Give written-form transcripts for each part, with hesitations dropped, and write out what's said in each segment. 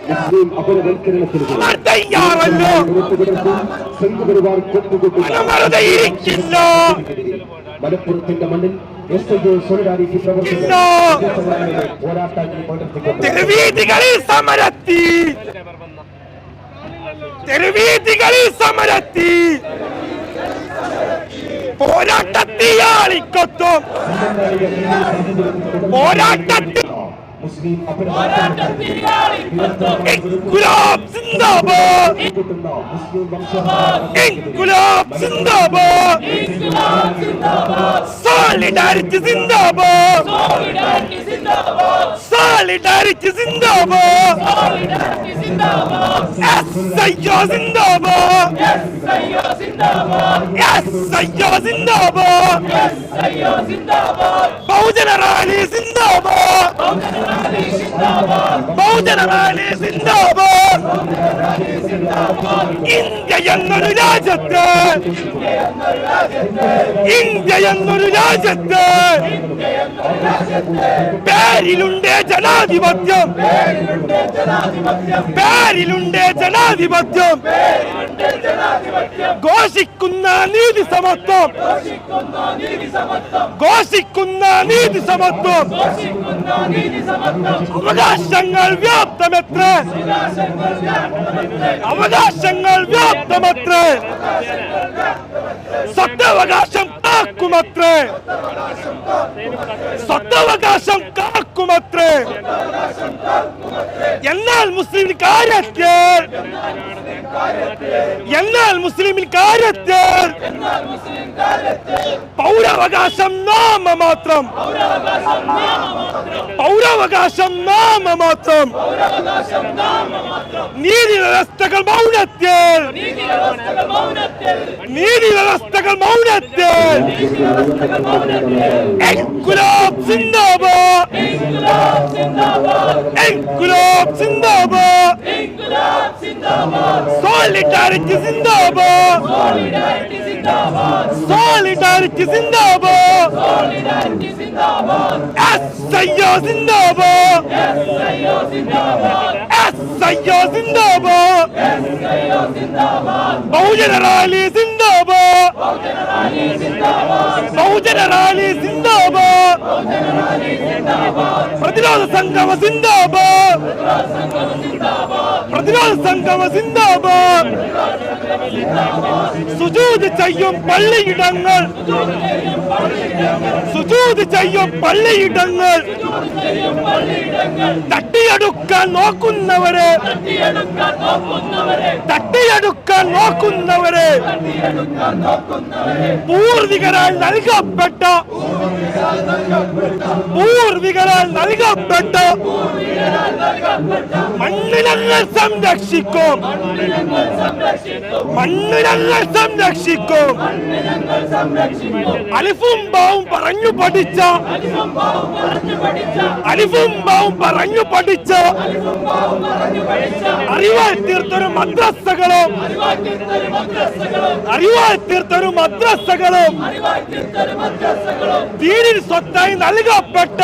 മുസ്ലിം അപരവൽക്കരണത്തിന് മലപ്പുറത്തിന്റെ മണ്ണിൽ സോളിഡാരിറ്റി പോരാട്ടത്തിയാളിക്കൊത്തും പോരാട്ടത്തിൽ മുസ്ലിം ഇൻകുലാബ് സിന്ദാബാദ് ഇൻകുലാബ് സിന്ദാബാദ് സോളിഡാരിറ്റി സിന്ദാബാദ് സോളിഡാരിറ്റി സിന്ദാബാദ് എസ്ഐഒ സിന്ദാബാദ് എസ്ഐഒ സിന്ദാബാദ് ബഹുജന റാലി സിന്ദാബാദ് ബഹുജന റാലി സിന്ദാബാദ് ഇന്ത്യ എന്നൊരു രാജ്യത്ത് ഇന്ത്യ എന്നൊരു രാജ്യത്ത് പേരിലുണ്ട് ജനാധിപത്യം പേരിലുണ്ട് ജനാധിപത്യം ഘോഷിക്കുന്ന നീതി സമത്വം ഘോഷിക്കുന്ന നീതി സമത്വം അവകാശങ്ങൾ വ്യാപ്തമെത്ര അവകാശങ്ങൾ വ്യാപ്തമത്ര സ്വത്തവകാശം കാക്കുമത്ര സ്വത്തവകാശം കാക്കുമത്ര എന്നാൽ മുസ്ലിം കാര്യത്തിൽ എന്നാൽ മുസ്ലിം കാര്യത്തിൽ പൗരാവകാശം നാമമാത്രം പൗരാവകാശം നാമമാത്രം നീതി വ്യവസ്ഥകൾ മൗനത്തിൽ നീതി വ്യവസ്ഥകൾ മൗനത്തിൽ ഇൻകുലാബ് സിന്ദാബാദ് ഇൻകുലാബ് സിന്ദാബാദ് സോളിഡാരിറ്റി സിന്ദാബാദ് സോളിഡാരിറ്റി സിന്ദാബാദ് എസ്ഐഒ സിന്ദാബാദ് എസ്ഐഒ സിന്ദാബാദ് ബഹുജന റാലി സിന്ദാബാദ് ബഹുജന റാലി സിന്ദാബാദ് പ്രതിരോധ സംഗമ സിന്ദാബാദ് പ്രതിരോധ സംഗമ സിന്ദാബാദ് സുജൂദ് ചെയ്യും പള്ളിയിടങ്ങൾ സുജൂദ് ചെയ്യും പള്ളിയിടങ്ങൾ തട്ടിയെടുക്കാൻ നോക്കുന്നവരെ തട്ടിയെടുക്കാൻ നോക്കുന്നവരെ പൂർവികരാൽ നൽകപ്പെട്ട പൂർവികരാൽ നൽകപ്പെട്ട മണ്ണിനങ്ങൾ സംരക്ഷിക്കും മണ്ണിനങ്ങൾ സംരക്ഷിക്കും അലിഫും ബാവും പറഞ്ഞു പഠിച്ച അലിഫും ബാവും പറഞ്ഞു പഠിച്ച അറിവായി തീർത്തൊരു മദ്രസകളും അറിവായി തീർത്തൊരു മദ്രസകളും ദീനിൽ സ്വത്തായി നൽകപ്പെട്ട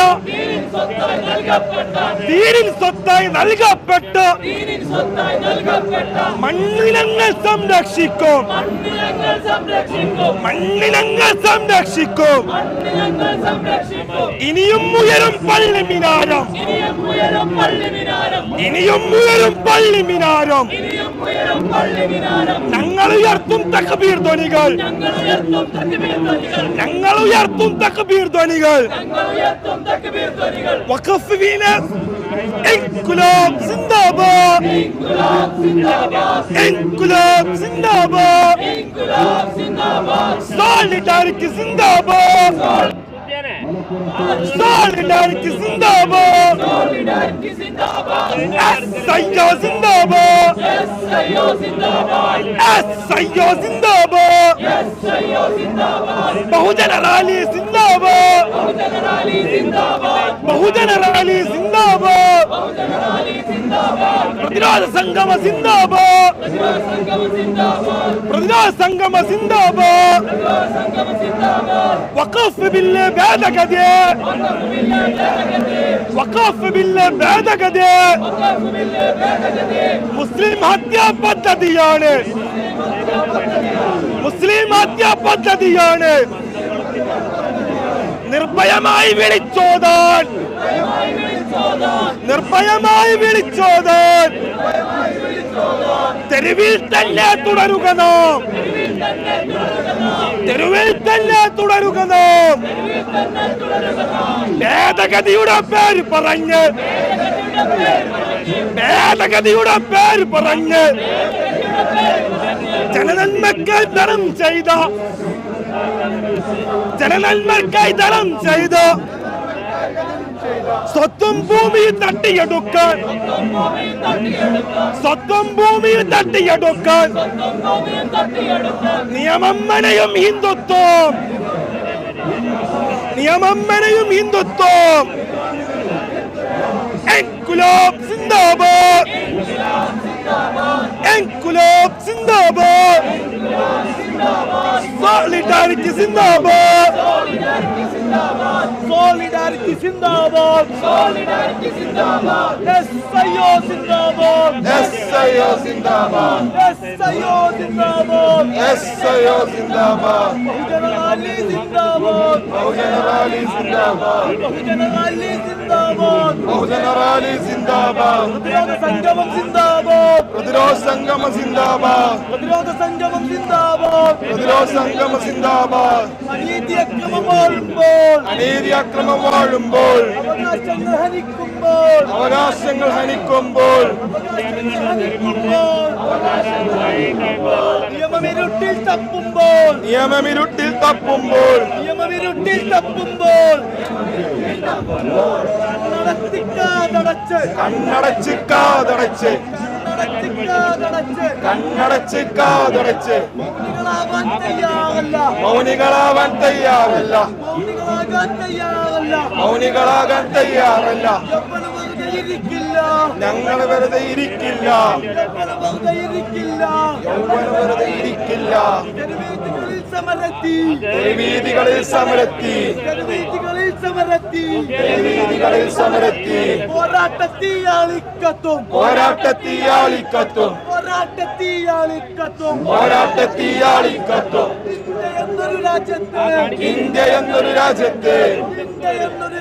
ദീനിൽ സ്വത്തായി നൽകപ്പെട്ട മണ്ണിനങ്ങൾ സംരക്ഷിക്കും മണ്ണിനങ്ങൾ സംരക്ഷിക്കും ഇനിയും ഉയരും പള്ളി മിനാരം ഇനിയും ഉയരും പള്ളി മിനാരം ഞങ്ങൾ ഉയർത്തും തക്ബീർ ധ്വനികൾ ഞങ്ങൾ ഉയർത്തും തക്ബീർ ധ്വനികൾ വഖഫ് വീനസ് ഇൻകുലാബ് സിന്ദാബാദ് ഇൻകുലാബ് സിന്ദാബാദ് സോളിഡാരിറ്റി സിന്ദാബാദ് സോളിഡാരിറ്റി സിന്ദാബാദ് എസ്ഐഒ സിന്ദാബാദ് എസ്ഐഒ സിന്ദാബാദ് ബഹുജന റാലി സിന്ദാബാദ് ബഹുജന റാലി സിന്ദാബാദ് പ്രതിരോധ സംഗമ സിന്ദാബാദ് പ്രതിരോധ സംഗമ സിന്ദാബാദ് വഖഫ് ബില്ല് ഭേദഗതി വഖഫ് ബില്ല് ഭേദഗതി മുസ്ലിം ഹത്യാ പദ്ധതിയാണ് മുസ്ലിം ഹത്യാ പദ്ധതിയാണ് നിർഭയമായി വിളിച്ചോതാൻ നിർഭയമായി വിളിച്ചോതാൻ തെരുവിൽ തന്നെ തുടരുക നാം തെരുവിൽ തന്നെ തുടരുക നാം ഭേദഗതിയുടെ പേര് പറഞ്ഞ് ഭേദഗതിയുടെ പേര് പറഞ്ഞ് ജനനന്മക്കായി ധനം ചെയ്ത ജനനന്മക്കായി ധനം ചെയ്ത സ്വത്തും ഭൂമിയിൽ തട്ടിയെടുക്കാൻ സ്വത്തും ഭൂമിയിൽ തട്ടിയെടുക്കാൻ നിയമം മെനയും ഹിന്ദുത്വം നിയമം മെനയും ഹിന്ദുത്വം ഇൻക്വിലാബ് സിന്ദാബാദ് ഇൻക്വിലാബ് സിന്ദാബാദ് Solidarity Zindabad! Solidarity Zindabad! Solidarity Zindabad! SIO Zindabad! SIO Zindabad! SIO Zindabad! SIO Zindabad! Bahujan Rally Zindabad! Bahujan Rally Zindabad! Bahujan Rally Zindabad! Bahujan Rally Zindabad! പ്രതിരോധ സംഗമം സിന്ദാബാദ്! പ്രതിരോധ സംഗമ സിന്ദാബാദ്! പ്രതിരോധ സംഗമം സിന്ദാബാദ്! പ്രതിരോധ സംഗമ സിന്ദാബാദ്! അനീതി അക്രമം വാഴുമ്പോൾ അനീതി അക്രമം വാഴുമ്പോൾ അവകാശങ്ങൾ ഹനിക്കുമ്പോൾ അവകാശങ്ങൾ ഹനിക്കുമ്പോൾ നിയമമിരുട്ടിൽ തപ്പുമ്പോൾ നിയമമിരുട്ടിൽ തപ്പുമ്പോൾ നിയമമിരുട്ടിൽ തപ്പുമ്പോൾ നടത്തിക്കാതടച്ച് കണ്ണടച്ച് കാതടച്ച് നടത്തിക്കാതടച്ച് കണ്ണടച്ച് കാതടച്ച് മൗനികളാവാൻ തയ്യാറല്ല മൗനികളാവാൻ തയ്യാറല്ല മൗനികളാകാൻ തയ്യാറല്ല മൗനികളാകാൻ തയ്യാറല്ല ഞങ്ങൾ വെറുതെ ഇരിക്കില്ല ഞങ്ങൾ വെറുതെ ഇരിക്കില്ല ഞങ്ങൾ വെറുതെ ഇരിക്കില്ല ഞങ്ങൾ വെറുതെ ഇരിക്കില്ല തെരുവീഥികളിൽ സമരത്തി തെരുവീഥികളിൽ സമരത്തി തെരുവീഥികളിൽ സമരത്തി തെരുവീഥികളിൽ സമരത്തി പോരാട്ടത്തീയാളിക്കത്തും പോരാട്ടത്തീയാളിക്കത്തും പോരാട്ടത്തീയാളിക്കത്തും പോരാട്ടത്തീയാളിക്കത്തും എന്നൊരു രാജ്യത്ത് ഇന്ത്യ എന്നൊരു രാജ്യത്ത് എന്നൊരു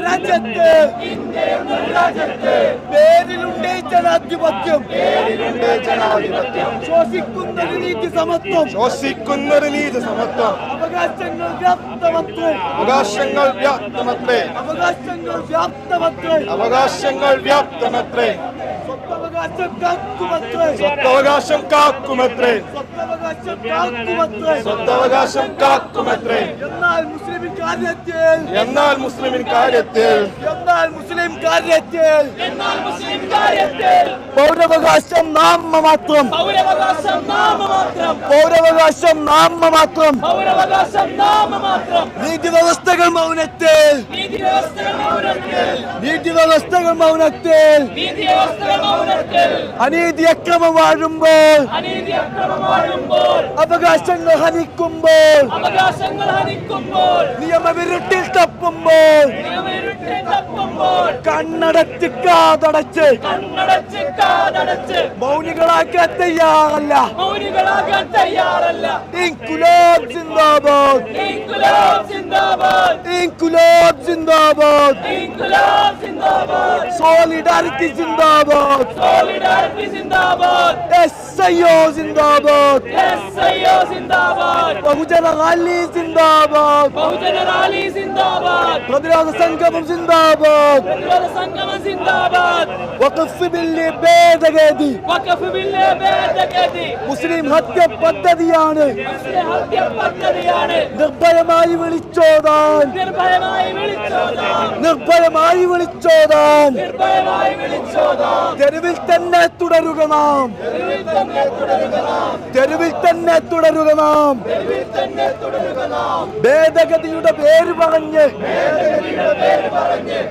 രാജ്യത്ത് പേരിലുണ്ടേ ജനാധിപത്യം പേരിലുണ്ട് ജനാധിപത്യം ശോഷിക്കുന്നൊരു നീതി സമത്വം ശോഷിക്കുന്നൊരു നീതി സമത്വം അവകാശങ്ങൾ വ്യാപ്തമത്രേ അവകാശങ്ങൾ വ്യാപ്തമത്രേ അവകാശങ്ങൾ വ്യാപ്തമത്രേ അവകാശങ്ങൾ വ്യാപ്തമത്രേ സ്വത്തവകാശം കാക്കുമത്രേ സ്വത്തവകാശം കാക്കുമത്രേ സ്വത്തവകാശം കാക്കുമത്രേ സ്വത്തവകാശം കാക്കുമത്രേ എന്നാൽ മുസ്ലിം കാര്യത്തിൽ എന്നാൽ മുസ്ലിമിൻ കാര്യത്തിൽ പൗരവകാശം നാമമാത്രം പൗരവകാശം നാമമാത്രം നീതി വ്യവസ്ഥകൾ മൗനത്തിൽ നീതി വ്യവസ്ഥകൾ മൗനത്തിൽ അനീതി അക്രമം വാഴുമ്പോൾ അവകാശങ്ങൾ ഹനിക്കുമ്പോൾ നിയമവിരുട്ടിൽ തപ്പുമ്പോൾ കണ്ണടച്ച് കാതടച്ച് മൗനികളാക്കാൻ തയ്യാറല്ല ഇൻക്വിലാബ് സിന്ദാബാദ് ഇൻക്വിലാബ് സിന്ദാബാദ് സോളിഡാരിറ്റി സിന്ദാബാദ് SIO സിന്ദാബാദ് ബഹുജന റാലി സിന്ദാബാദ് പ്രതിരോധ സംഗമം സിന്ദാബാദ് വഖഫ് ബില്ല് ഭേദഗതി മുസ്ലിം ഹത്യ പദ്ധതിയാണ് നിർഭയമായി വിളിച്ചോതാൻ നിർഭയമായി വിളിച്ചോതാൻ തെരുവിൽ തന്നെ തുടരുക നാം തെരുവിൽ തന്നെ തുടരുക നാം. ഭേദഗതിയുടെ പേര് പറഞ്ഞ്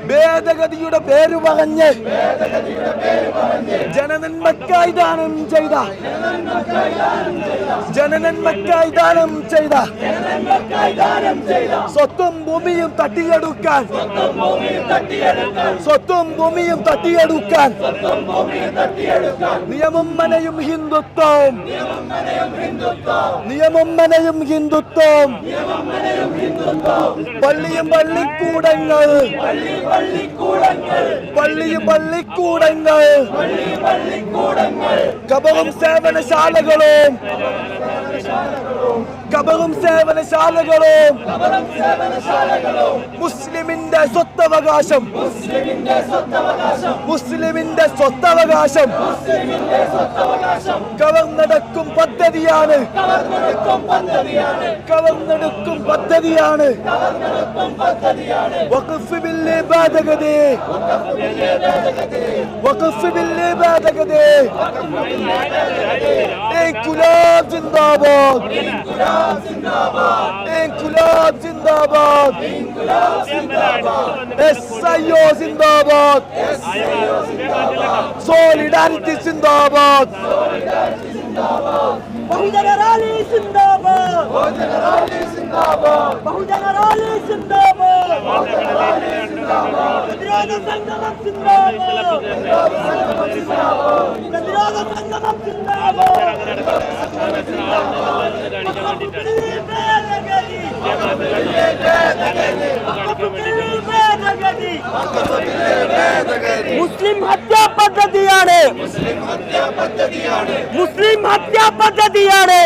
ഭേദഗതിയുടെ പേര് പറഞ്ഞ് ജനനന്മക്കായി ദാനം ചെയ്ത ജനനന്മക്കായി ദാനം ചെയ്ത സ്വത്തും ഭൂമിയും തട്ടിയെടുക്കാൻ സ്വത്തും ഭൂമിയും തട്ടിയെടുക്കാൻ നിയമം മനയും ഹിന്ദുത്വം നിയമം മനയും ഹിന്ദുത്വം പള്ളിയും പള്ളിക്കൂടങ്ങൾ പള്ളിയും പള്ളിക്കൂടങ്ങൾ കബറും സേവനശാലകളും കബറും സേവനശാലകളും മുസ്ലിമിന്റെ സ്വത്തവകാശം മുസ്ലിമിന്റെ സ്വത്തവകാശം കവർന്നെടുക്കും പദ്ധതിയാണ് കവർന്നെടുക്കും പദ്ധതിയാണ് വഖഫ് ബില്ല് ഭേദഗതി വഖഫ് ബില്ല് ഭേദഗതി ഇൻക്ലാബ് സിന്ദാബാദ് ഇൻക്ലാബ് സിന്ദാബാദ് എസ്ഐഒ സിന്ദാബാദ് സോളിഡാരിറ്റി സിന്ദാബാദ് ബഹുജന റാലി സിന്ദാബാദ് ബഹുജന റാലി സിന്ദാബാദ് പ്രതിരോധ സംഗമം സിന്ദാബാദ് പ്രതിരോധ സംഗമം സിന്ദാബാദ് മുസ്ലിം ഹത്യാ പദ്ധതിയാണ് മുസ്ലിം ഹത്യാ പദ്ധതിയാണ്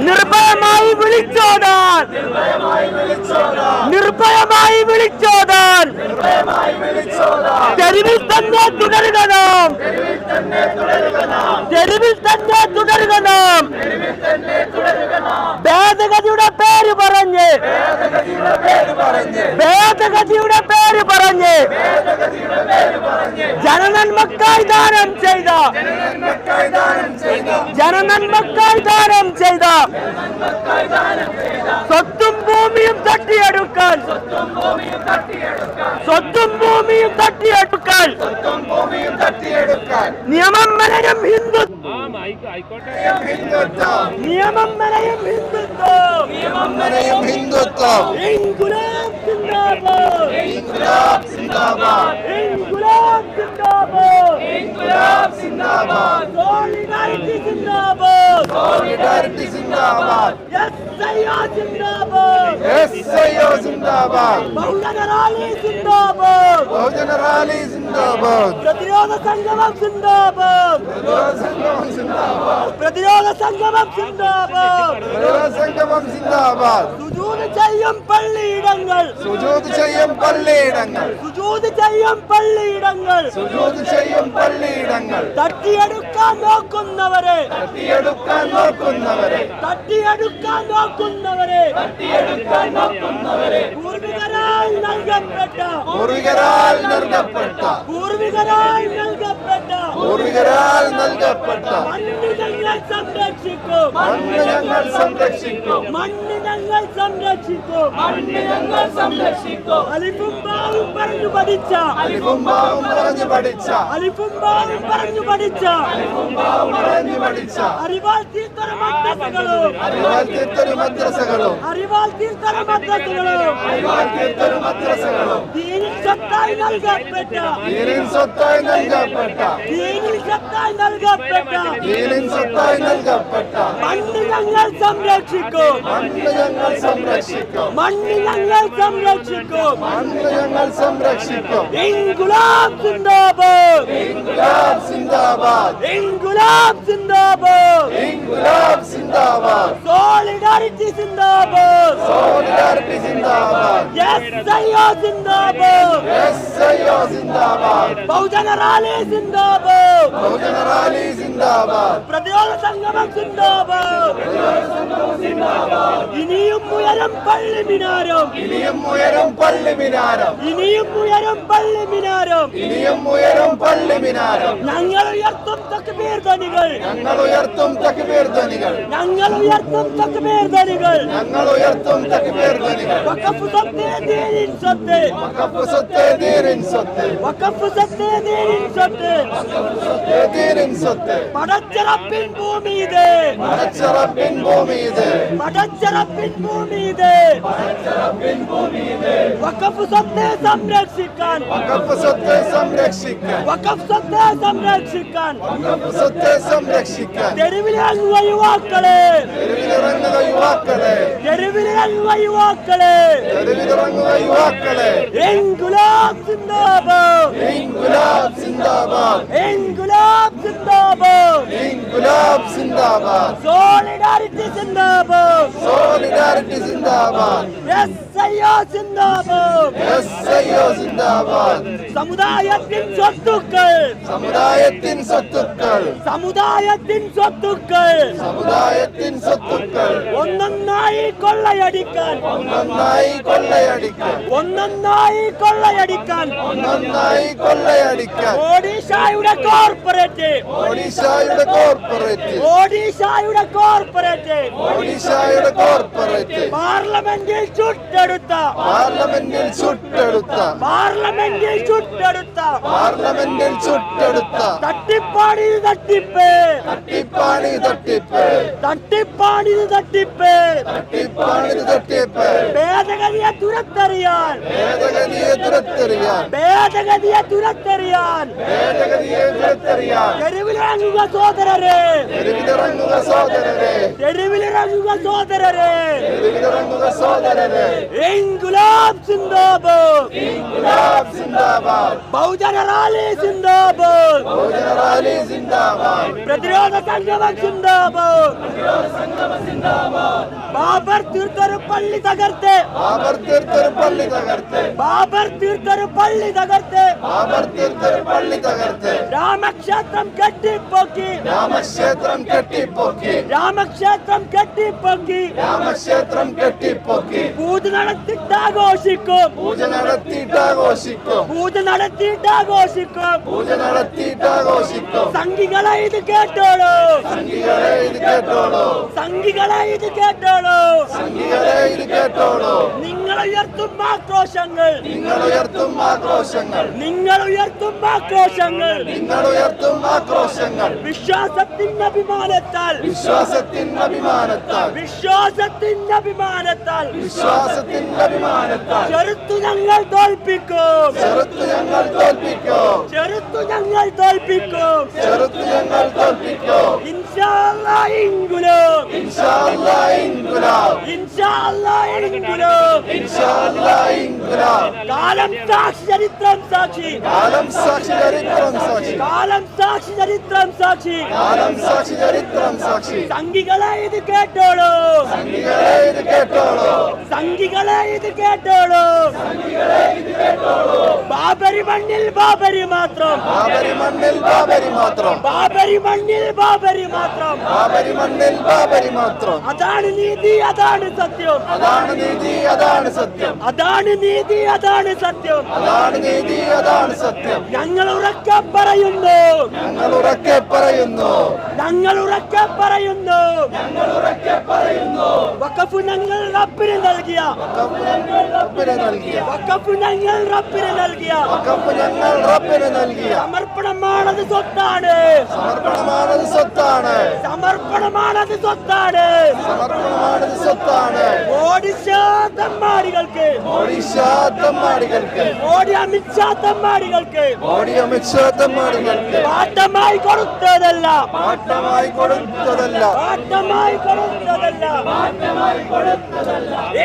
നിർഭയമായി വിളിച്ചോടാൻ നിർഭയമായി വിളിച്ചോടാൻ തെരുവിൽ തന്നെ തുടരുക നാം തെരുവിൽ തന്നെ തുടരുക നാം ഭേദഗതിയുടെ പേര് പറഞ്ഞ് ഭേദഗതിയുടെ പേര് പറഞ്ഞ് ജനനന്മക്കായി ദാനം ചെയ്ത ജനനന്മക്കായി ദാനം ചെയ്ത സ്വത്തും ഭൂമിയും തട്ടിയെടുക്കാൻ സ്വത്തും ഭൂമിയും തട്ടിയെടുക്കാൻ നിയമം മനയും ഹിന്ദുത്വം നിയമം മനയും ഹിന്ദുത്വം ഇൻകുലാബ് സിന്ദാബാദ് ഇൻകുലാബ് സിന്ദാബാദ് സോളിഡാരിറ്റി സിന്ദാബാദ് എസ്ഐഒ സിന്ദാബാദ് ബഹുജന റാലി സിന്ദാബാദ് പ്രതിരോധ സംഗമം സിന്ദാബാദ് പ്രതിരോധ സംഗമം സിന്ദാബാദ് സുജൂദ് ചെയ്യും പള്ളിയിടങ്ങൾ സുജൂദ് ചെയ്യും പള്ളിയിടങ്ങൾ തട്ടിയെടുക്കാൻ നോക്കുന്നവരെ പൂർവികരാൽ നൽകപ്പെട്ട മണ്ണ് ഞങ്ങൾ സംരക്ഷിക്കും അലിഫും ബാവും പറഞ്ഞു പഠിച്ച അറിവാൾ തീർത്തര മദ്രസകളും ദീനിൽ സ്വത്തായി നൽകപ്പെട്ട മണ്ണ് ഞങ്ങൾ സംരക്ഷിക്കും ഇൻകുലാബ് സിന്ദാബാദ് സോളിഡാരിറ്റി സിന്ദാബാദ് എസ്ഐഒ സിന്ദാബാദ് ബഹുജന റാലി സിന്ദാബാദ് പ്രതിരോധ സംഗമം സിന്ദാബാദ് ഇനിയും ഉയരം പള്ളിമിനാരം ഞങ്ങൾ ഉയർത്തും തക്ബീർ തക്ബീർ ധ്വനികൾ ഞങ്ങൾ ഉയർത്തും തക്ബീർ ധ്വനികൾ ഞങ്ങൾ ഉയർത്തും തക്ബീർ ധ്വനികൾ ഞങ്ങൾ ഉയർത്തും തക്ബീർ ധ്വനികൾ വഖഫ് സ്വത്ത് ദീനിൻ സ്വത്ത് വഖഫ് സ്വത്ത് ദീനിൻ സ്വത്ത് വഖഫ് സ്വത്ത് ദീനിൻ സ്വത്ത് ദീനിൻ സ്വത്ത് പടച്ചറപ്പിൻ ഭൂമി ഇത് പടച്ചറപ്പിൻ ഭൂമി ഇത് പടച്ചറപ്പിൻ ഭൂമി ഇത് വഖഫ് സ്വത്ത് സംരക്ഷിക്കാൻ വഖഫ് സ്വത്ത് സംരക്ഷിക്കാൻ വഖഫ് സ്വത്ത് സംരക്ഷിക്കാൻ വഖഫ് സ്വത്ത് സംരക്ഷിക്കാൻ തെരുവിലിറങ്ങുക യുവാക്കളെ തെരുവിലിറങ്ങുക യുവാക്കളെ തെരുവിലിറങ്ങുക യുവാക്കളെ തെരുവിലിറങ്ങുക യുവാക്കളെ ഇൻകുലാബ് സിന്ദാബാദ് ഇൻകുലാബ് സിന്ദാബാദ് ഇൻകുലാബ് സിന്ദാബാദ് ഇൻകുലാബ് സിന്ദാബാദ് സോളിഡാരിറ്റി സിന്ദാബാദ് സോളിഡാരിറ്റി സിന്ദാബാദ് എസ്ഐഒ സിന്ദാബാദ് എസ്ഐഒ സിന്ദാബാദ് സമുദായത്തിൻ സ്വത്തുക്കൾ സമുദായത്തിൻ സ്വത്തുക്കൾ സമുദായത്തിൻ സ്വത്തുക്കൾ സമുദായത്തിൻ സ്വത്തുക്കൾ ഒന്നൊന്നായി കൊള്ളയടിക്കാൻ ഒന്നൊന്നായി കൊള്ളയടിക്കാൻ ഒന്നൊന്നായി കൊള്ളയടിക്കാൻ ഒന്നൊന്നായി കൊള്ളയടിക്കാൻ ഒഡീഷയുടെ കോർപ്പറേറ്റ് ഒഡീഷയുടെ കോർപ്പറേറ്റ് ഒഡീഷയുടെ കോർപ്പറേറ്റ് ഒഡീഷയുടെ കോർപ്പറേറ്റ് പാർലമെന്റിൽ ചുട്ടെടുത്ത പാർലമെന്റിൽ ചുട്ടെടുത്ത പാർലമെന്റിൽ ചുട്ടെടുത്ത പാർലമെന്റിൽ ചുട്ടെടുത്ത തട്ടിപ്പാടി തട്ടിപ്പ് തട്ടിപ്പാണി തട്ടിപ്പ് തട്ടിപ്പാടി തട്ടിപ്പ് തട്ടിപ്പാണി തട്ടിപ്പ് ഭേദഗതിയെ തുരത്തെറിയാൻ ഭേദഗതിയെ തുരത്തെറിയാൻ ഭേദഗതിയെ തുരത്തെറിയാൻ ഭേദഗതിയെ തുരത്തെറിയാൻ തെരുവിലിറങ്ങുക സോദരരെ തെരുവിലിറങ്ങുക സോദരരെ തെരുവിലിറങ്ങുക സോദരരെ തെരുവിലിറങ്ങുക സോദരരെ ഇൻകുലാബ് സിന്ദാബാദ് ഇൻകുലാബ് സിന്ദാബാദ് ബഹുജന റാലി സിന്ദാബാദ് ബഹുജന റാലി സിന്ദാബാദ് പ്രതിരോധ സംഗമം സിന്ദാബാദ് ബാബർ തീർത്തൊരു പള്ളി തകർത്ത് ബാബർ തീർത്തൊരു പള്ളി തകർത്ത് ബാബർ തീർത്തൊരു പള്ളി തകർത്ത് ബാബർ തീർത്തൊരു പള്ളി തകർത്ത് രാമക്ഷേത്രം കെട്ടിപ്പൊക്കി രാമക്ഷേത്രം കെട്ടിപ്പൊക്കി രാമക്ഷേത്രം കെട്ടിപ്പൊക്കി രാമക്ഷേത്രം കെട്ടിപ്പൊക്കി പൂജ നടത്തിയിട്ടാഘോഷിക്കും പൂജ നടത്തിയിട്ടാഘോഷിക്കും പൂജ നടത്തിയിട്ടാഘോഷിക്കും പൂജ നടത്തിയിട്ടാഘോഷിക്കും സംഘികളെ ഇത് കേട്ടോളൂ സംഘികളെ ഇത് കേട്ടോളൂ സംഘികളെ ഇത് കേട്ടോളൂ സംഘികളെ ഇത് കേട്ടോളൂ നിങ്ങൾ ഉയർത്തും ആക്രോശങ്ങൾ നിങ്ങൾ ഉയർത്തും ആക്രോശങ്ങൾ നിങ്ങൾ ഉയർത്തും ആക്രോശങ്ങൾ നിങ്ങൾ ഉയർത്തും ആക്രോശങ്ങൾ വിശ്വാസത്തിന്റെ അഭിമാനത്താൽ വിശ്വാസത്തിന്റെ അഭിമാനത്താൽ വിശ്വാസത്തിന്റെ അഭിമാനത്താൽ വിശ്വാസത്തിന്റെ അഭിമാനത്താൽ ചെറുത്തു ഞങ്ങൾ തോൽപ്പിക്കും ചെറുത്തു ഞങ്ങൾ തോൽപ്പിക്കും ചെറുത്തു ഞങ്ങൾ തോൽപ്പിക്കും ചെറുത്തു ഞങ്ങൾ തോൽപ്പിക്കും ഇൻഷാ അല്ലാഹ് ഇൻകുലാബ് ഇൻഷാ അല്ലാഹ് ഇൻകുലാബ് ഇൻഷാ അല്ലാഹ് ഇൻകുലാബ് ഇൻഷാ അല്ലാഹ് ഇൻകുലാബ് കാലം സാക്ഷി ചരിത്രം സാക്ഷി കാലം സാക്ഷി ചരിത്രം സാക്ഷി കാലം സാക്ഷി ചരിത്രം സാക്ഷി കാലം സാക്ഷി ചരിത്രം സാക്ഷി സംഘികളെ ഇത് കേട്ടോളൂ സംഘികളെ ഇത് കേട്ടോളൂ സംഘികളെ ഇത് കേട്ടോളൂ ബാബരി മണ്ണിൽ ബാബരി മാത്രം ബാബരി മണ്ണിൽ ബാബരി മാത്രം ബാബരി മണ്ണിൽ ബാബരി മാത്രം ബാബരി മണ്ണിൽ ബാബരി മാത്രം അതാണ് നീതി അതാണ് സത്യം അതാണ് നീതി അതാണ് സത്യം അതാണ് നീതി അതാണ് സത്യം അതാണ് നീതി അതാണ് സത്യം ഞങ്ങൾ ഉറക്കെ പറയുന്നു ഞങ്ങൾ ഉറക്കെ പറയുന്നു ഞങ്ങൾ ഉറക്കെ പറയുന്നു വഖഫ് ഞങ്ങൾ റബ്ബിന് നൽകിയ വഖഫ് ഞങ്ങൾ റബ്ബിന് നൽകിയ വഖഫ് ഞങ്ങൾ റബ്ബിന് നൽകിയ വഖഫ് ഞങ്ങൾ റബ്ബിന് നൽകിയ സമർപ്പണമാണത് സ്വത്താണ് സമർപ്പണമാണത് സ്വത്താണ് സമർപ്പണമാണത് സ്വത്താണ് സമർപ്പണമാണത് സ്വത്താണ് ഓഡിഷ തമ്മാടികൾക്ക് ഒഡീഷ തമ്മാടികൾക്ക് മോഡി അമിത്ഷാ തമ്മാടികൾക്ക് മോഡി അമിത്ഷാ തമ്മാടികൾക്ക് പാട്ടമായി കൊടുത്തതല്ല പാട്ടമായി കൊടുത്തതല്ല പാട്ടമായി കൊടുത്തതല്ല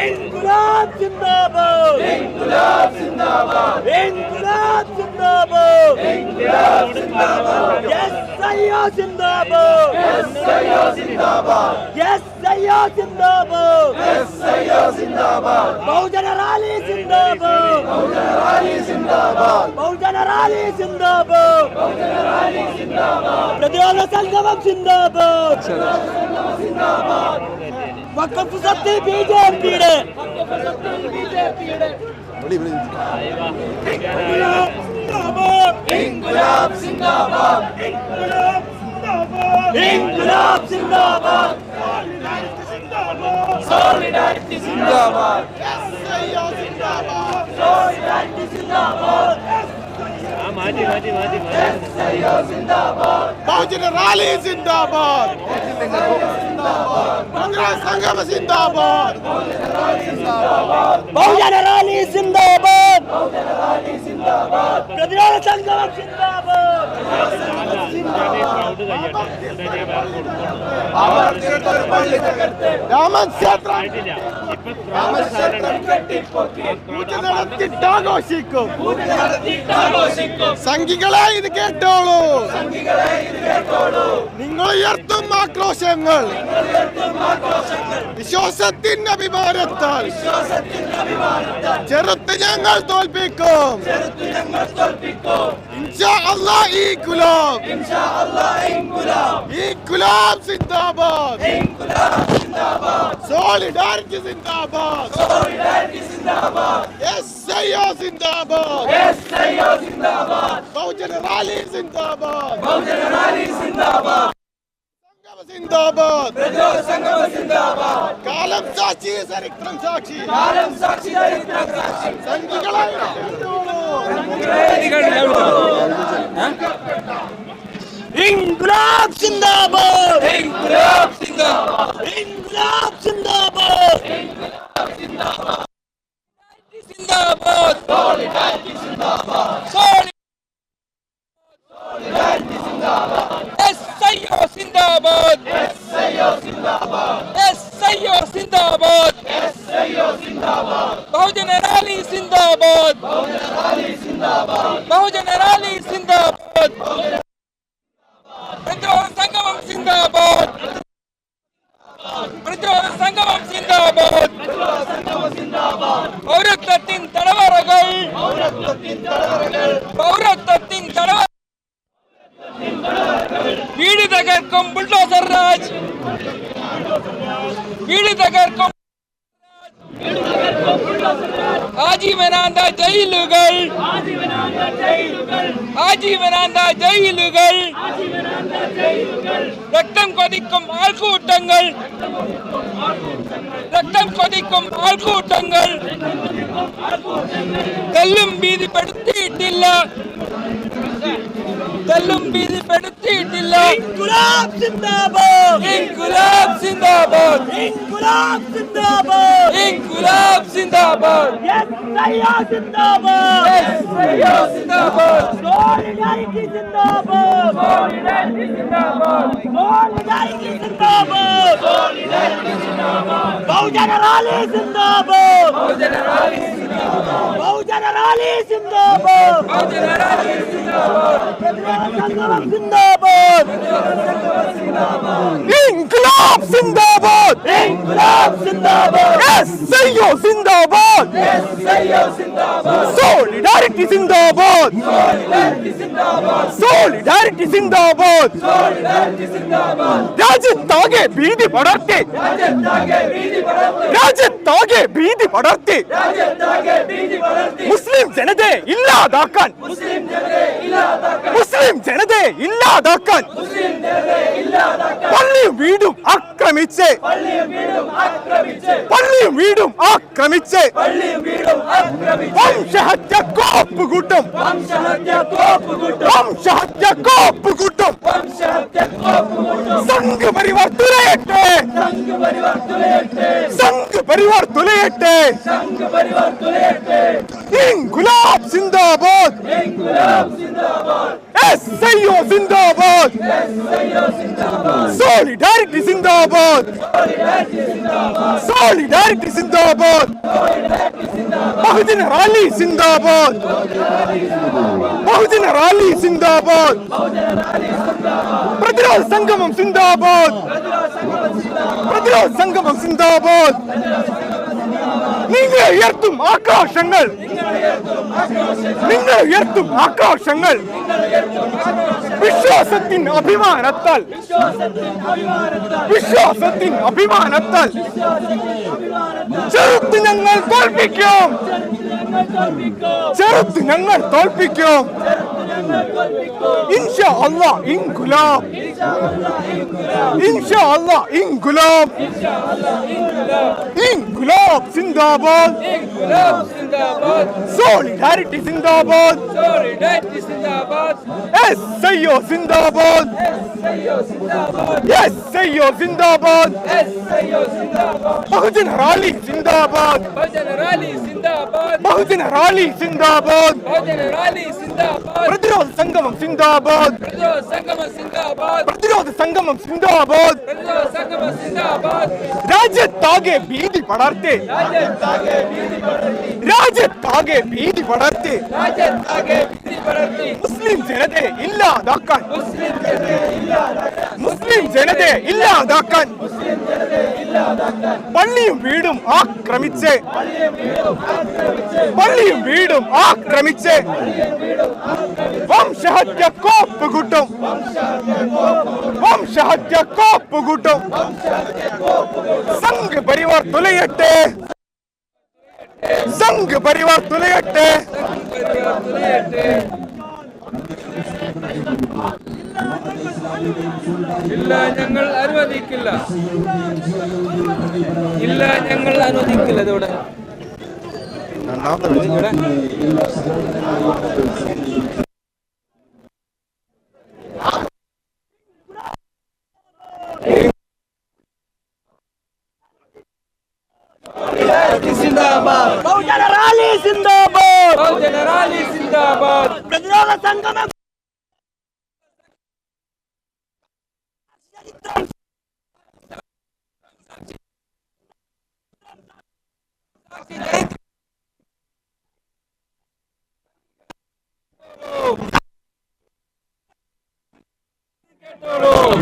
ഇൻകുലാബ് സിന്ദാബാദ് ഇൻകുലാബ് സിന്ദാബാദ് ഇൻകുലാബ് സിന്ദാബാദ് ഇൻകുലാബ് സിന്ദാബാദ് എസ്ഐഒ സിന്ദാബാദ് എസ്ഐഒ സിന്ദാബാദ് എസ്ഐഒ സിന്ദാബാദ് എസ്ഐഒ സിന്ദാബാദ് ബഹുജന റാലി സിന്ദാബാദ് ബഹുജന റാലി സിന്ദാബാദ് ബഹുജന റാലി സിന്ദാബാദ് പ്രതിരോധ സംഗമം സിന്ദാബാദ് വഖഫ് സത്ത് ബിജെപിയുടെ ഇൻകുലാബ് സിന്ദാബാദ് ഇൻകുലാബ് ഇൻക്ലാബ് സിന്ദാബാദ് സോളിഡാരിറ്റി സിന്ദാബാദ് സോളിഡാരിറ്റി സിന്ദാബാദ് बहुजन रैली जिंदाबाद कांग्रेस संगम जिंदाबाद ബഹുജന റാലി സിന്ദാബാദ് പ്രതിരോധ സംഗമം സിന്ദാബാദ് രാമൻ ക്ഷേത്രം സംഘികളെ ഇത് കേട്ടോളൂ നിങ്ങൾ ഉയർത്തും ആക്രോശങ്ങൾ വിശ്വാസത്തിന്റെ അഭിമാനത്താൽ ചെറുത്ത് ഞങ്ങൾ തോൽപ്പിക്കും ഇൻഷാ അല്ലാഹ് ഈ ഗുലാബ് സിന്ദാബാദ് സോളിഡാരിറ്റി സിന്ദാബാദ് SIO സിന്ദാബാദ് बहुजन रैली जिंदाबाद संगम जिंदाबाद कालम साक्षी चरित्रम साक्षी संघिകളെ ഇൻക്ലാബ് സിന്ദാബാദ് ഇൻക്ലാബ് സിന്ദാബാദ് ഇൻക്ലാബ് സിന്ദാബാദ് സിന്ദാബാദ് സോളിഡാരിറ്റി സിന്ദാബാദ് സോളിഡാരിറ്റി സിന്ദാബാദ് SIO സിന്ദാബാദ് SIO സിന്ദാബാദ് बहुजन रैली जिंदाबाद बहुजन रैली जिंदाबाद പ്രതിരോധ സംഗമം സിന്ദാബാദ് പ്രതിരോധ സംഗമം സിന്ദാബാദ് പൗരത്വത്തിൻ തടവറകൾ പൗരത്വത്തിൻ തടവറ വീട് തകർക്കും ബുൾഡോസർ രാജ് വീട് തകർക്കും ആജീവനാന്ത ജയിലുകൾ ആജീവനാന്ത ജയിലുകൾ രക്തം കൊതിക്കും ആൾക്കൂട്ടങ്ങൾ രക്തം കൊതിക്കും ആൾക്കൂട്ടങ്ങൾ തെല്ലും ഭീതിപ്പെടുത്തിയിട്ടില്ല തെല്ലും ഭീതിപ്പെടുത്തിയിട്ടില്ല ഇൻക്ലാബ് സിന്ദാബാദ് ഇൻകുലാബ് സിന്ദാബാദ് ഇൻക്ലാബ് സിന്ദാബാദ് ഇൻകുലാബ് സിന്ദാബാദ് SIO സിന്ദാബാദ് SIO സിന്ദാബാദ് സോളിഡാരിറ്റി സിന്ദാബാദ് സോളിഡാരിറ്റി സിന്ദാബാദ് സോളിഡാരിറ്റി സിന്ദാബാദ് ബഹുജന റാലി സിന്ദാബാദ് बहुजन रैली जिंदाबाद ബഹുജന റാലി സിന്ദാബാദ് बहुजन रैली जिंदाबाद പ്രതിരോധ സംഗമം സിന്ദാബാദ് ഇൻക്ലാബ് സിന്ദാബാദ് ഇൻക്ലാബ് സിന്ദാബാദ് SIO സിന്ദാബാദ് SIO സിന്ദാബാദ് സോളിഡാരിറ്റി സിന്ദാബാദ് സോളിഡാരിറ്റി സിന്ദാബാദ് സോളിഡാരിറ്റി സിന്ദാബാദ് സോളിഡാരിറ്റി സിന്ദാബാദ് രാജ്യത്താകെ ഭീതി പടർത്തി രാജ്യത്താകെ ഭീതി പടർത്തി മുസ്ലിം ജനതയെ ഇല്ലാതാക്കാൻ മുസ്ലിം ജനതയെ ഇല്ലാതാക്കാൻ പള്ളിയും വീടും ആക്രമിച്ച് പള്ളിയും വീടും ആക്രമിച്ച് വംശഹത്യ കോപ്പുകൂട്ടും വംശഹത്യ കോപ്പുകൂട്ടും സംഘ പരിവാർ തുലയട്ടെ സംഘ പരിവാർ തുലയട്ടെ ഇൻകുലാബ് സിന്ദാബാദ് SIO സിന്ദാബാദ് സോളിഡാരിറ്റി സിന്ദാബാദ് സോളിഡാരിറ്റി സിന്ദാബാദ് बहुजन रैली जिंदाबाद बहुजन रैली जिंदाबाद प्रतिरोध संगमम जिंदाबाद പ്രതിരോധ സംഗമം സിന്ദാബാദ് നിങ്ങൾ ഉയർത്തും ആക്രോശങ്ങൾ നിങ്ങൾ ഉയർത്തും ആക്രോശങ്ങൾ വിശ്വാസത്തിൻ അഭിമാനത്താൽ വിശ്വാസത്തിൻ അഭിമാനത്താൽ ചെറുത്ത് ഞങ്ങൾ തോൽപ്പിക്കും ചെറുത്ത് ഞങ്ങൾ തോൽപ്പിക്കും ഇൻഷാ അല്ലാഹ് ഇൻകുലാബ് इंशाअल्लाह इंकुलाब इंकुलाब जिंदाबाद सॉलिडारिटी जिंदाबाद एसआईओ जिंदाबाद एसआईओ जिंदाबाद बहुजन रैली जिंदाबाद बहुजन रैली जिंदाबाद प्रतिरोध संगमम जिंदाबाद പ്രതിരോധ സംഗമം സിന്ദാബാദ് രാജ്യത്താകെ ഭീതി പടർത്തി രാജ്യത്താകെ ഭീതി പടർത്തി മുസ്ലിം ജനതയെ ഇല്ലാതാക്കാൻ മുസ്ലിം ജനതയെ ഇല്ലാതാക്കാൻ പള്ളിയും വീടും ആക്രമിച്ച് പള്ളിയും വീടും ആക്രമിച്ച് വംശഹത്യ കോപ്പ് കൂട്ടും വംശഹത്യ കോപ്പ് കൂട്ടും സംഘ് പരിവാർ തുലയട്ടെ സംഘ് പരിവാർ തുലയട്ടെ ഇല്ല ഞങ്ങൾ അനുവദിക്കില്ല ഇല്ല ഞങ്ങൾ അനുവദിക്കില്ല ഇതോടെ बहुजन रैली जिंदाबाद बहुजन रैली जिंदाबाद प्रतिरोध संगम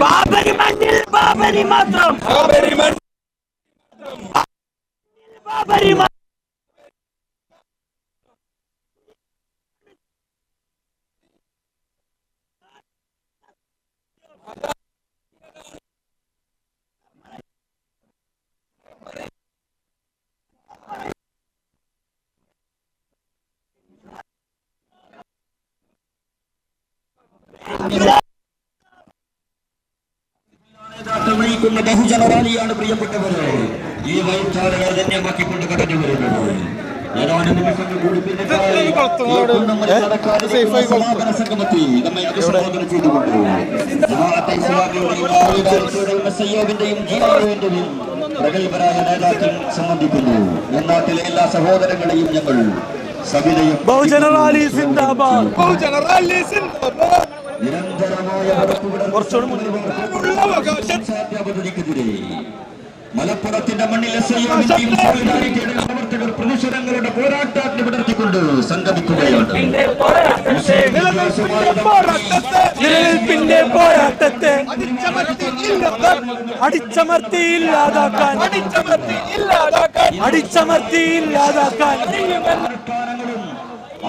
ബാബരി മണ്ണിൽ ബാബരി മാത്രം ബാബരി നയിക്കുന്ന ബഹുജന റാലിയാണ് പ്രിയപ്പെട്ടവരെ. ഈ വൈത്താരകൾ ധന്യമാക്കിക്കൊണ്ട് കടന്നു വരുന്നത്. ഏതാനും നിമിഷങ്ങൾ കൂടി പിന്നിട്ടായി സമാപന സംഗമത്തിൽ നമ്മെ അഭിസംബോധന ചെയ്തുകൊണ്ട് ജമാഅത്തെ ഇസ്ലാമിയുടെയും എസ്ഐഒവിന്റെയും ജിഐഒവിന്റെയും പ്രഗത്ഭരായ നേതാക്കൾ സംബന്ധിക്കുന്നു. നാട്ടിലെ എല്ലാ സഹോദരങ്ങളെയും ഞങ്ങൾ സവിനയം बहुजन रैली जिंदाबाद बहुजन रैली जिंदाबाद നിരന്തരമായ പദ്ധതിക്കെതിരെ മലപ്പുറത്തിന്റെ മണ്ണിൽ എസ്ഐഒവിന്റെയും സോളിഡാരിറ്റിയുടെയും പ്രവർത്തകർ പ്രതിഷേധങ്ങളുടെ പോരാട്ടത്തിന് വിടർത്തിക്കൊണ്ട് സംഗമിക്കുകയാണ്. നിലനിൽപ്പിന്റെ പോരാട്ടത്തെ അടിച്ചമർത്തി ഇല്ലാതാക്കാൻ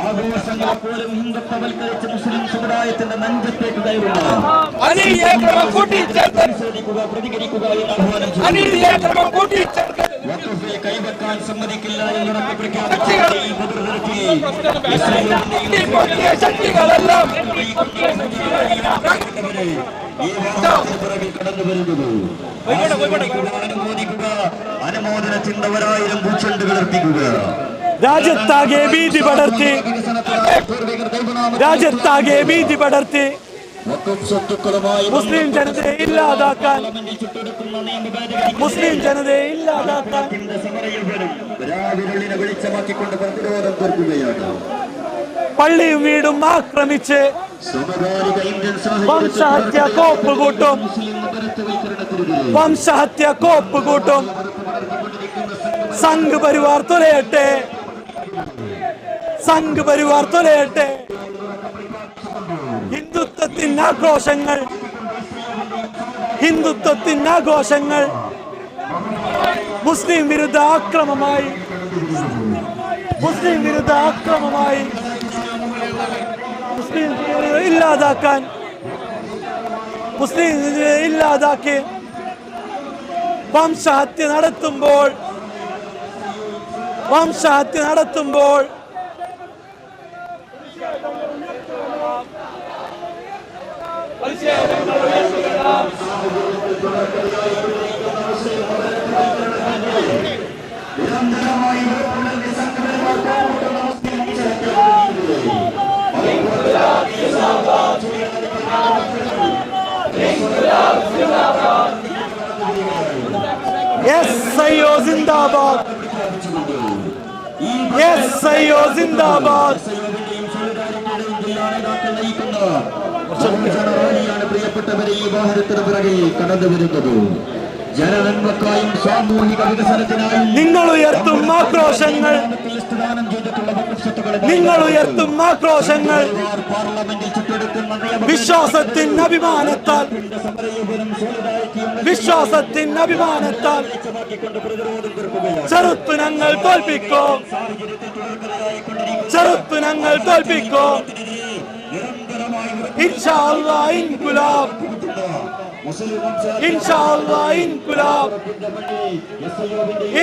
ആഘോഷങ്ങളെ പോലും ഹിന്ദുത്വവൽക്കരിച്ച മുസ്ലിം സമുദായത്തിന്റെ നെഞ്ചത്തേക്ക് കയറുക, പ്രതികരിക്കുക എന്ന് ആഹ്വാനം ചെയ്തു. കൈവെക്കാൻ സമ്മതിക്കില്ല എന്നുറപ്പ് പ്രഖ്യാപിച്ച ഈ മുതിർന്നിർത്തി ഈ പിറകിൽ കടന്നു വരുന്നത് അനുമോദന ചിന്തവരായിരം ഭൂച്ചണ്ടുകൾ അർപ്പിക്കുക. രാജ്യത്താകെ ഭീതി പടർത്തി മുസ്ലിം ജനതയെ ഇല്ലാതാക്കാൻ വെളിച്ചമാക്കിക്കൊണ്ട് പ്രതിരോധം തീർക്കുകയാണ്. പള്ളിയും വീടും ആക്രമിച്ച് വംശഹത്യ കോപ്പ് കൂട്ടും സംഘ് പരിവാർ തുലയട്ടെ ഹിന്ദുത്വത്തിന് ആഘോഷങ്ങൾ മുസ്ലിം വിരുദ്ധ ആക്രമമായി മുസ്ലിം ഇല്ലാതാക്കി വംശഹത്യ നടത്തുമ്പോൾ SIO ജിന്ദാബാദ്, SIO ജിന്ദാബാദ്. പ്രിയപ്പെട്ടവരെ ഈ വാഹനത്തിന് പിറകിൽ കടന്നു വരുന്നത് ജനനന്മക്കായും സാമൂഹിക വികസനത്തിനായും നിങ്ങൾ ഉയർത്തും ആക്രോശങ്ങൾ, നിങ്ങൾ ഉയർത്തും ആക്രോശങ്ങൾ വിശ്വാസത്തിൻ അഭിമാനത്താൽ, വിശ്വാസത്തിൻ അഭിമാനത്താൽ ചെറുത്തു ഞങ്ങൾ തോൽപ്പിക്കും, ചെറുത്തു ഞങ്ങൾ തോൽപ്പിക്കും. ഇൻഷാ അല്ലാഹ് ഇൻകുലാബ്, ഇൻഷാ അല്ലാഹ് ഇൻകുലാബ്,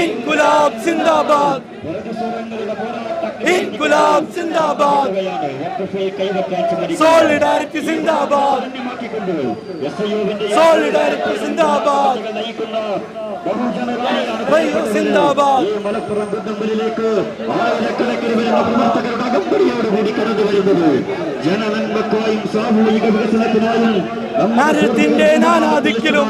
ഇൻകുലാബ് സിന്ദാബാദ്, ഇൻകുലാബ് സിന്ദാബാദ്, സോളിഡാരിറ്റി സിന്ദാബാദ്, സോളിഡാരിറ്റി സിന്ദാബാദ്, സിന്ദാബാദ്. മലപ്പുറം ഗുണ്ടമ്പലിലേക്ക് ആയിരക്കണക്കിന് വരുന്ന പ്രവർത്തകരുടെ അകമ്പടിയോടുകൂടി കടന്നു വരുന്നത് ജനനന്മക്കായും സാമൂഹിക വികസനത്തിനായും നരത്തിന്റെ നാനാദിക്കിലും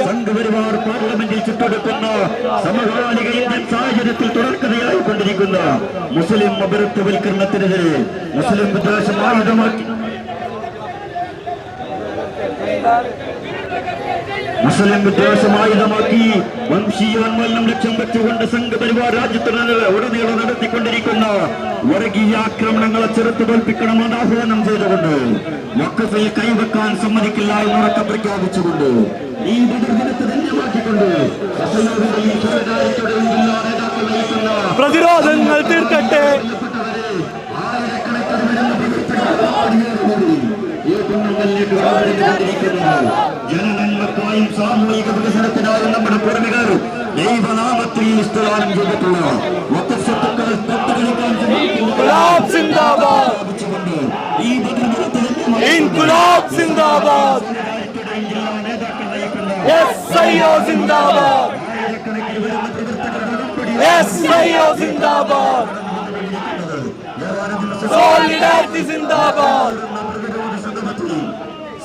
സംഘപരിവാർ പാർലമെന്റിൽ ചുറ്റെടുക്കുന്ന സമകാലിക ഇന്ത്യൻ സാഹചര്യത്തിൽ തുടർക്കഥയായിക്കൊണ്ടിരിക്കുന്ന മുസ്ലിം അപരത്വവൽക്കരണത്തിനെതിരെ മുസ്ലിം വിദ്വേഷം ആയുധമാക്കി മുസ്ലിം വിദ്വേഷമായുധമാക്കി വംശീയോന്മൂലനം ലക്ഷ്യം വെച്ചുകൊണ്ട് സംഘപരിവാർ രാജ്യത്തിന് ഉടനീളം നടത്തിക്കൊണ്ടിരിക്കുന്ന വർഗീയ ആക്രമണങ്ങളെ ചെറുത്തു തോൽപ്പിക്കണമെന്ന് ആഹ്വാനം ചെയ്തുകൊണ്ട് വഖഫിൽ കൈവെക്കാൻ സമ്മതിക്കില്ല എന്നുറക്കം പ്രഖ്യാപിച്ചുകൊണ്ട് ഈ ബദർദിനത്തെ ധന്യമാക്കിക്കൊണ്ട് പ്രതിരോധങ്ങൾ തീർക്കട്ടെ. ജനനന്മക്കായും സാമൂഹിക വികസനത്തിനായും നമ്മുടെ പൂർവികർ ദൈവനാമത്തിൽ സ്ഥലം ചെയ്തിട്ടുള്ള വഖഫ് ഇൻകുലാബ് സിന്ദാബാദ്, ഇൻകുലാബ് സിന്ദാബാദ്, SIO zindabad, SIO zindabad, solidarity zindabad,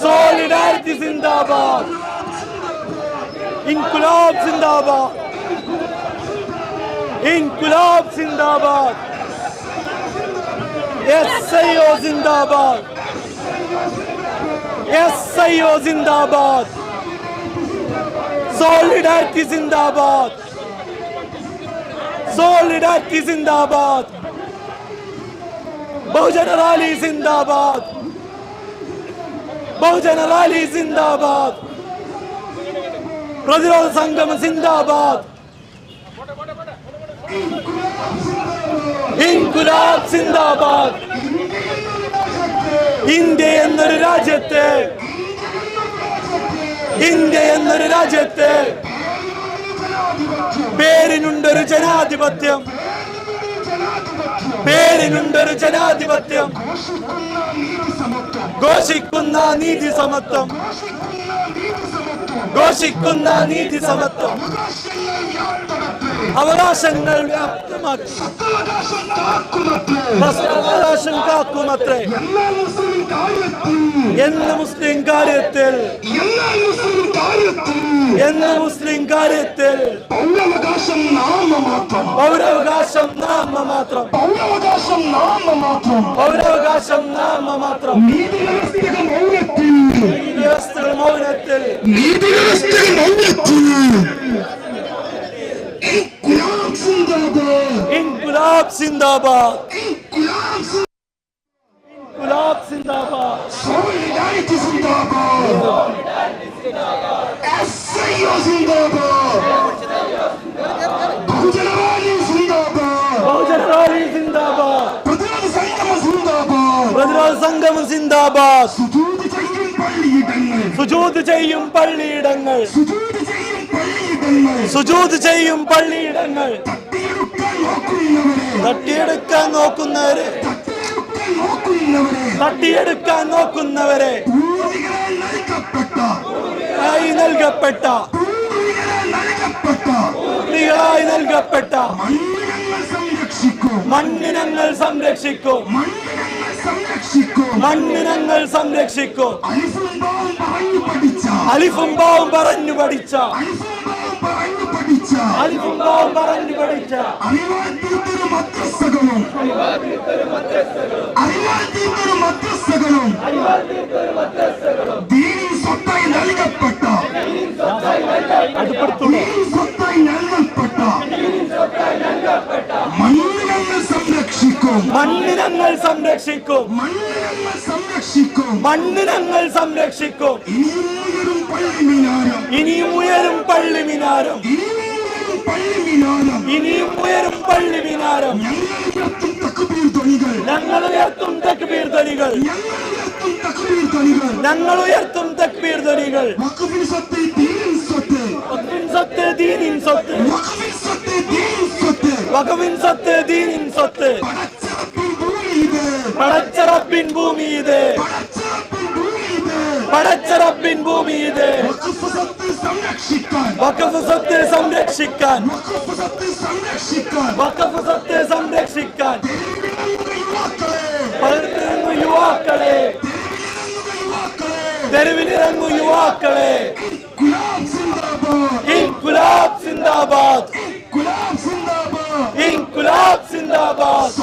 solidarity zindabad, inquilab zindabad, inquilab zindabad, SIO zindabad, SIO zindabad, solidarity zindabad, solidarity zindabad, ബഹുജന റാലി ജിന്ദാബാദ്, ബഹുജന റാലി ജിന്ദാബാദ്, പ്രതിരോധ സംഗമം ജിന്ദാബാദ്, ഇൻകുലാബ് ജിന്ദാബാദ്. ഇന്ത്യ എന്നൊരു രാജ്യത്തെ, ഇന്ത്യ എന്നൊരു രാജ്യത്തെ പേരിനുണ്ടൊരു ജനാധിപത്യം, പേരിനുണ്ടൊരു ജനാധിപത്യം, ഘോഷിക്കുന്ന നീതി സമത്വം, ഘോഷിക്കുന്ന നീതി സമത്വം, അവകാശങ്ങൾ വ്യാപ്തമാക്കി അവകാശം കാക്കുമത്രേ എന്ന മുസ്ലിം കാര്യത്തിൽ, എന്ന മുസ്ലിം കാര്യത്തിൽ പൗരാവകാശം നാമമാത്രം, പൗരാവകാശം നാമമാത്രം, പൗരാവകാശം നാമമാത്രം, പൗരാവകാശം നാമമാത്രം, നീതിവ്യവസ്ഥിക മൗനത്തിൽ, വ്യവസ്ഥകൾ മൗനത്തിൽ, നീതിവ്യവസ്ഥിക മൗനത്തിൽ. ഇൻകുലാബ് സിന്ദാബാദ്, ഇൻകുലാബ് സിന്ദാബാദ്, ഇൻകുലാബ് ഇൻകുലാബ് സിന്ദാബാദ്, സോളിഡാരിറ്റി സിന്ദാബാദ്, SIO സിന്ദാബാദ്, ബഹുജന റാലി സിന്ദാബാദ്, ബഹുജന റാലി സിന്ദാബാദ്, പ്രതിരോധ സംഗമം സിന്ദാബാദ്, പ്രതിരോധ സംഗമം സിന്ദാബാദ്, സുജൂദ് ചെയ്യും പള്ളിയിടങ്ങൾ, സുജൂദ് ചെയ്യും പള്ളിയിടങ്ങൾ, സുജൂദ് ചെയ്യും പള്ളിയിടങ്ങൾ, സുജൂദ് ചെയ്യും പള്ളിയിടങ്ങൾ, തട്ടിയെടുക്കാൻ നോക്കുന്നവരെ, തട്ടിയെടുക്കാൻ നോക്കുന്നവര്, തട്ടിയെടുക്കാൻ നോക്കുന്നവരെ തട്ടിയെടുക്കാൻ നോക്കുന്നവരെ പൂർവികരാൽ നൽകപ്പെട്ട നൽകപ്പെട്ട കുട്ടികളായി നൽകപ്പെട്ട മണ്ണിനങ്ങൾ സംരക്ഷിക്കും മണ്ണിനങ്ങൾ സംരക്ഷിക്കും അലിഫും ബാവും പറഞ്ഞു പഠിച്ച അലിഫും ബാവും പറഞ്ഞു പഠിച്ച മദ്രസകളും ദീനിൻ സ്വത്തായി നൽകപ്പെട്ട മണ്ണിനങ്ങൾ സംരക്ഷിക്കും മണ്ണിനങ്ങൾ സംരക്ഷിക്കും മണ്ണിനങ്ങൾ സംരക്ഷിക്കും ഇനിയും ഉയരും പള്ളി മിനാരം ഇനിയും ഉയരും പള്ളി മിനാരം ഞങ്ങൾ ഉയർത്തും തക്ബീർ ധ്വനികൾ ഞങ്ങൾ ഉയർത്തും തക്ബീർ ധ്വനികൾ സ്വത്ത് ദീനിൻ സ്വത്ത് വഖഫിൻ സ്വത്ത് ദീനിൻ സ്വത്ത് പടച്ച റബ്ബിൻ ഭൂമി ഇത് പടച്ച റബ്ബിൻ ഭൂമി ഇത് വഖഫ് സ്വത്ത് സംരക്ഷിക്കാൻ വഖഫ് സ്വത്ത് സംരക്ഷിക്കാൻ പലർത്തിറങ്ങു യുവാക്കളെ തെരുവിലിറങ്ങു യുവാക്കളെ ഇൻകുലാബ് സിന്ദാബാദ് ഇൻകുലാബ് സിന്ദാബാദ്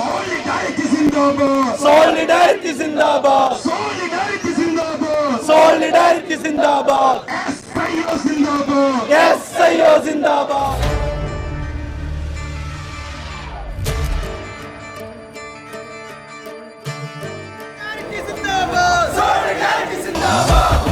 സോളിഡാരിറ്റി സിന്ദാബാദ് സോളിഡാരിറ്റി സിന്ദാബാദ് SIO സിന്ദാബാദ് Solidarity Zindabad!